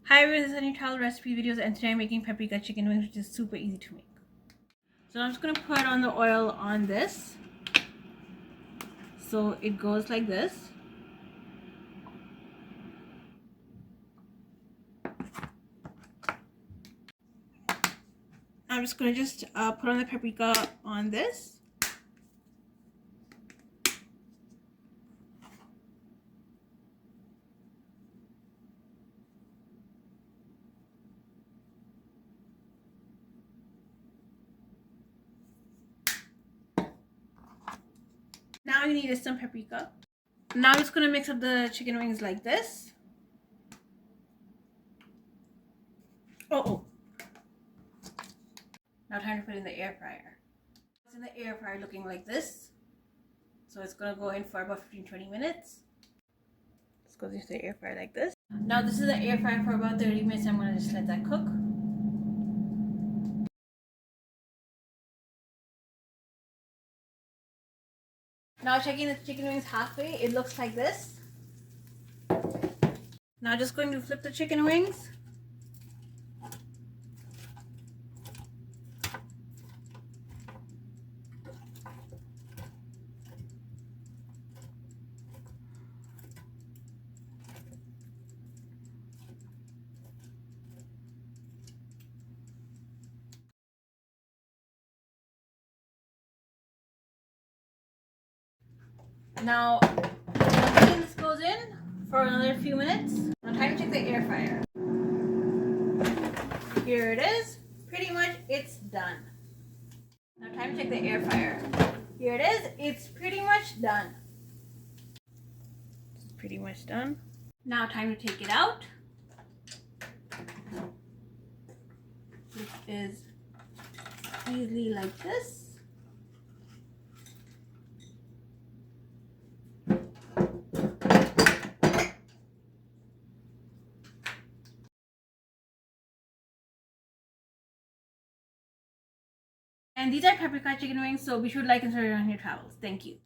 Hi everyone, this is HunyahTravels recipe videos, and today I'm making paprika chicken wings, which is super easy to make. So I'm just going to put on the oil on this. So it goes like this. I'm just going to put on the paprika on this. Now you need some paprika. Now I'm just going to mix up the chicken wings like this. Oh. Now time to put it in the air fryer. It's in the air fryer looking like this. So it's going to go in for about 15-20 minutes. This goes into the air fryer like this. Now this is the air fryer for about 30 minutes. I'm going to just let that cook. Now checking the chicken wings halfway, it looks like this. Now just going to flip the chicken wings. Now this goes in for another few minutes. Now time to check the air fryer. Here it is. Pretty much it's done. Now time to check the air fryer. Here it is. It's pretty much done. It's pretty much done. Now time to take it out. Which is easily like this. And these are paprika chicken wings, so be sure to like and subscribe on your travels. Thank you.